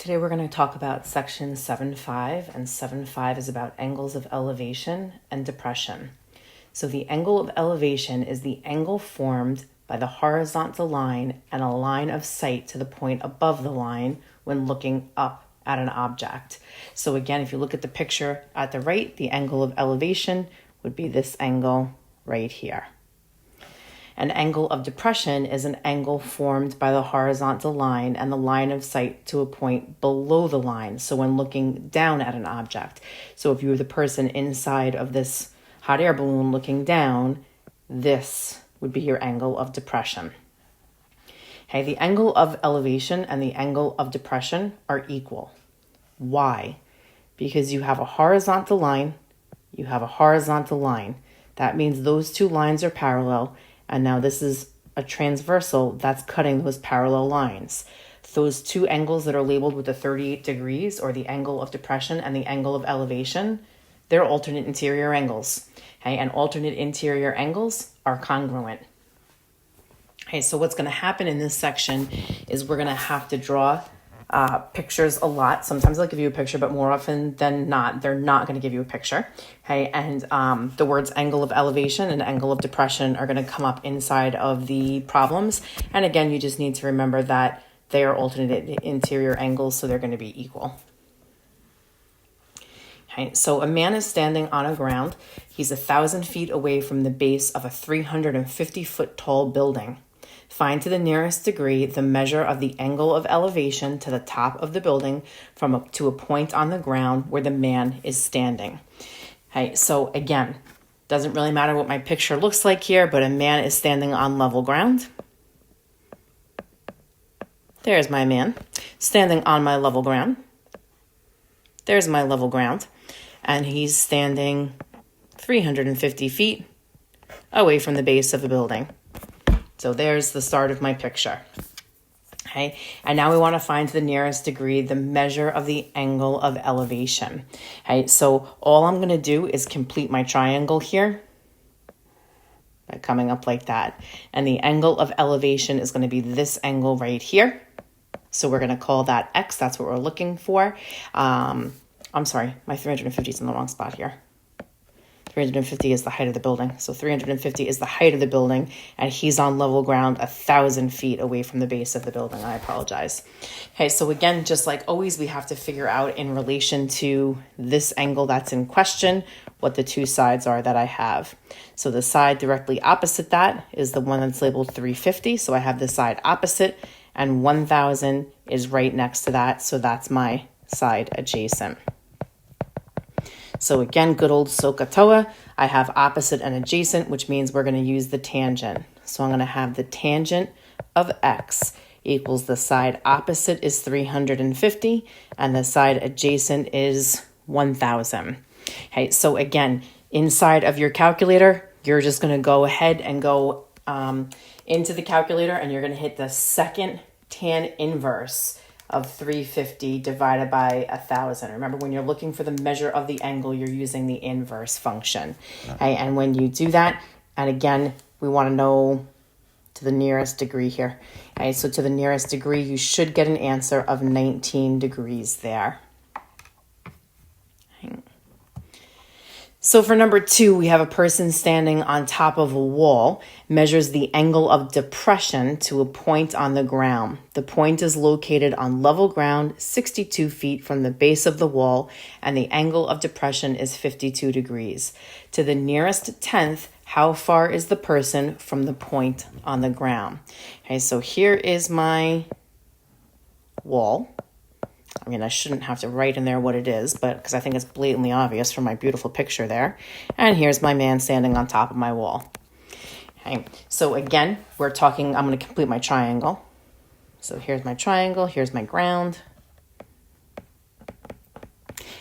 Today we're going to talk about section 7.5, and 7.5 is about angles of elevation and depression. So the angle of elevation is the angle formed by the horizontal line and a line of sight to the point above the line when looking up at an object. So again, if you look at the picture at the right, the angle of elevation would be this angle right here. An angle of depression is an angle formed by the horizontal line and the line of sight to a point below the line. So when looking down at an object. So if you were the person inside of this hot air balloon looking down, this would be your angle of depression. Okay, the angle of elevation and the angle of depression are equal. Why? Because you have a horizontal line, you have a horizontal line. That means those two lines are parallel. And now this is a transversal that's cutting those parallel lines. Those two angles that are labeled with the 38 degrees, or the angle of depression and the angle of elevation, they're alternate interior angles. Okay, and alternate interior angles are congruent. Okay, so what's going to happen in this section is we're going to have to draw pictures a lot. Sometimes they'll give you a picture, but more often than not, they're not going to give you a picture. Okay, and the words angle of elevation and angle of depression are going to come up inside of the problems. And again, you just need to remember that they are alternate interior angles, so they're going to be equal. Okay, so a man is standing on a ground. He's 1,000 feet away from the base of a 350-foot tall building. Find to the nearest degree the measure of the angle of elevation to the top of the building to a point on the ground where the man is standing. Okay, so again, doesn't really matter what my picture looks like here, but a man is standing on level ground. There's my man standing on my level ground. There's my level ground. And he's standing 350 feet away from the base of the building. So there's the start of my picture. Okay, and now we want to find to the nearest degree the measure of the angle of elevation. Okay, so all I'm going to do is complete my triangle here by coming up like that. And the angle of elevation is going to be this angle right here. So we're going to call that X. That's what we're looking for. I'm sorry, my 350 is in the wrong spot here. 350 is the height of the building. So 350 is the height of the building, and he's on level ground 1,000 feet away from the base of the building. I apologize. Okay, so again, just like always, we have to figure out in relation to this angle that's in question, what the two sides are that I have. So the side directly opposite that is the one that's labeled 350. So I have the side opposite, and 1,000 is right next to that. So that's my side adjacent. So again, good old SOHCAHTOA, I have opposite and adjacent, which means we're going to use the tangent. So I'm going to have the tangent of X equals the side opposite is 350 and the side adjacent is 1,000. Okay, so again, inside of your calculator, you're just going to go ahead and go into the calculator, and you're going to hit the second tan inverse of 350 divided by 1,000. Remember, when you're looking for the measure of the angle, you're using the inverse function. Okay, and when you do that, and again, we want to know to the nearest degree here. Okay, so to the nearest degree, you should get an answer of 19 degrees there. Okay. So for number 2, we have a person standing on top of a wall, measures the angle of depression to a point on the ground. The point is located on level ground 62 feet from the base of the wall, and the angle of depression is 52 degrees. To the nearest tenth, how far is the person from the point on the ground? Okay, so here is my wall. I mean, I shouldn't have to write in there what it is, but because I think it's blatantly obvious from my beautiful picture there. And here's my man standing on top of my wall. Okay, so again, I'm going to complete my triangle. So here's my triangle, here's my ground.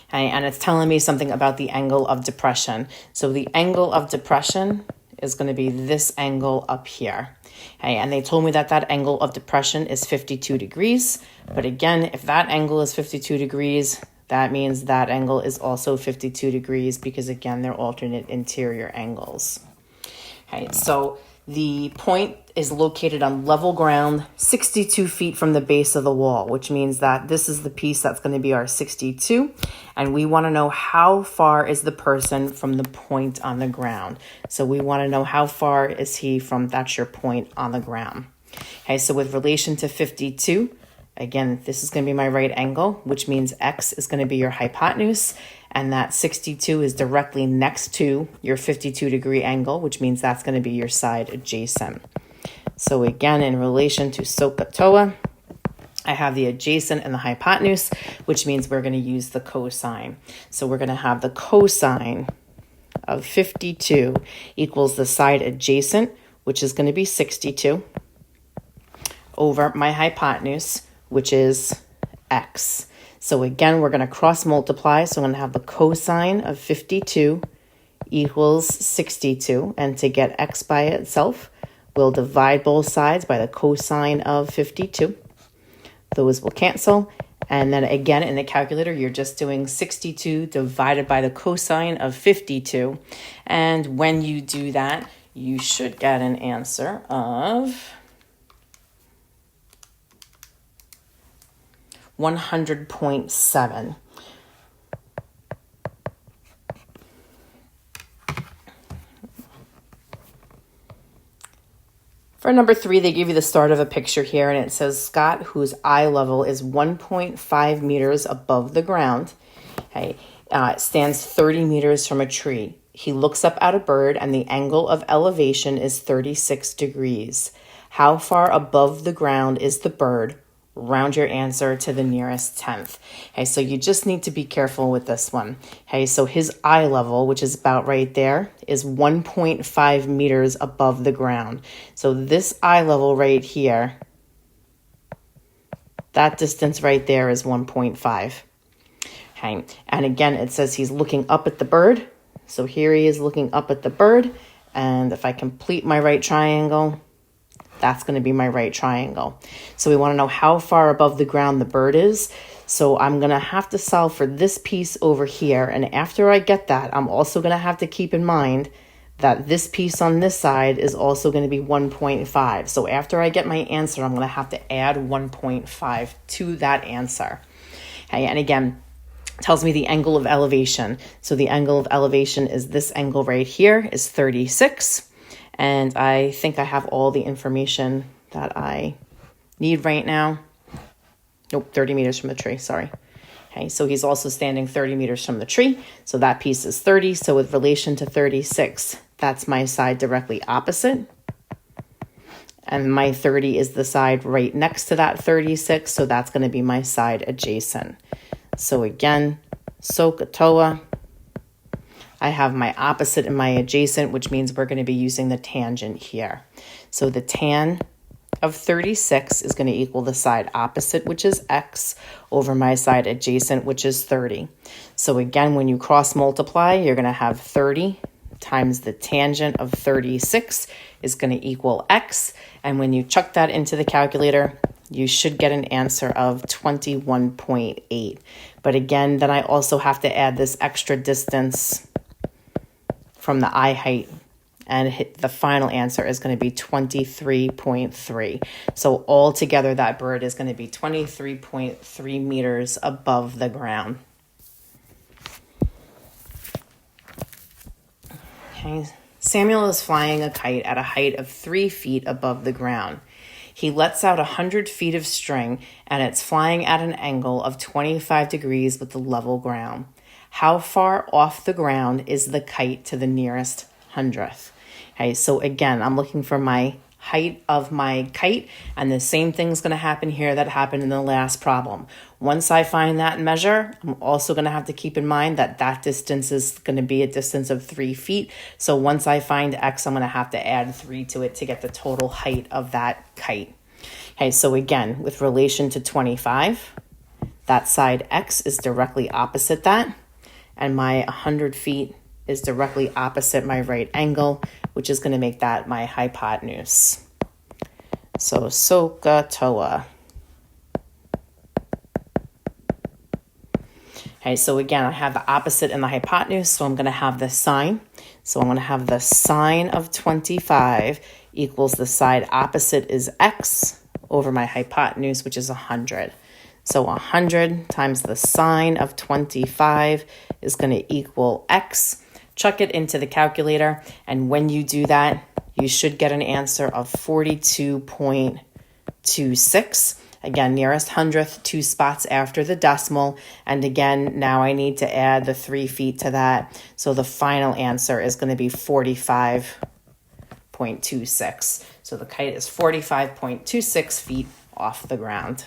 Okay, and it's telling me something about the angle of depression. So the angle of depression is going to be this angle up here. Okay, and they told me that that angle of depression is 52 degrees. But again, if that angle is 52 degrees, that means that angle is also 52 degrees because, again, they're alternate interior angles. Okay, so the point is located on level ground 62 feet from the base of the wall, which means that this is the piece that's going to be our 62. And we want to know how far is the person from the point on the ground. So we want to know how far is he from, that's your point on the ground. Okay, so with relation to 52, again, this is going to be my right angle, which means X is going to be your hypotenuse. And that 62 is directly next to your 52 degree angle, which means that's going to be your side adjacent. So again, in relation to SOHCAHTOA, I have the adjacent and the hypotenuse, which means we're going to use the cosine. So we're going to have the cosine of 52 equals the side adjacent, which is going to be 62, over my hypotenuse, which is X. So again, we're going to cross multiply. So I'm going to have the cosine of 52 equals 62. And to get X by itself, we'll divide both sides by the cosine of 52. Those will cancel. And then again, in the calculator, you're just doing 62 divided by the cosine of 52. And when you do that, you should get an answer of 100.7. For number 3, they give you the start of a picture here, and it says Scott, whose eye level is 1.5 meters above the ground, stands 30 meters from a tree. He looks up at a bird, and the angle of elevation is 36 degrees. How far above the ground is the bird? Round your answer to the nearest tenth. Okay, so you just need to be careful with this one. Okay, so his eye level, which is about right there, is 1.5 meters above the ground. So this eye level right here, that distance right there is 1.5. Okay, and again, it says he's looking up at the bird. So here he is looking up at the bird. And if I complete my right triangle, that's going to be my right triangle. So we want to know how far above the ground the bird is. So I'm going to have to solve for this piece over here. And after I get that, I'm also going to have to keep in mind that this piece on this side is also going to be 1.5. So after I get my answer, I'm going to have to add 1.5 to that answer. Okay, and again, it tells me the angle of elevation. So the angle of elevation is this angle right here is 36. And I think I have all the information that I need right now. Nope, 30 meters from the tree, sorry. Okay, so he's also standing 30 meters from the tree. So that piece is 30. So with relation to 36, that's my side directly opposite. And my 30 is the side right next to that 36. So that's going to be my side adjacent. So again, SOHCAHTOA. I have my opposite and my adjacent, which means we're going to be using the tangent here. So the tan of 36 is going to equal the side opposite, which is X, over my side adjacent, which is 30. So again, when you cross multiply, you're going to have 30 times the tangent of 36 is going to equal X. And when you chuck that into the calculator, you should get an answer of 21.8. But again, then I also have to add this extra distance from the eye height, and the final answer is going to be 23.3. So altogether, that bird is going to be 23.3 meters above the ground. Okay. Samuel is flying a kite at a height of 3 feet above the ground. He lets out 100 feet of string, and it's flying at an angle of 25 degrees with the level ground. How far off the ground is the kite to the nearest hundredth? Okay, so again, I'm looking for my height of my kite, and the same thing's going to happen here that happened in the last problem. Once I find that measure, I'm also going to have to keep in mind that that distance is going to be a distance of 3 feet. So once I find X, I'm going to have to add 3 to it to get the total height of that kite. Okay, so again, with relation to 25, that side X is directly opposite that. And my 100 feet is directly opposite my right angle, which is going to make that my hypotenuse. So SOHCAHTOA. Okay, so again, I have the opposite and the hypotenuse, so I'm going to have the sine. So I'm going to have the sine of 25 equals the side opposite is x over my hypotenuse, which is 100. So 100 times the sine of 25 is going to equal x. Chuck it into the calculator, and when you do that, you should get an answer of 42.26. Again, nearest hundredth, 2 spots after the decimal. And again, now I need to add the 3 feet to that. So the final answer is going to be 45.26. So the kite is 45.26 feet off the ground.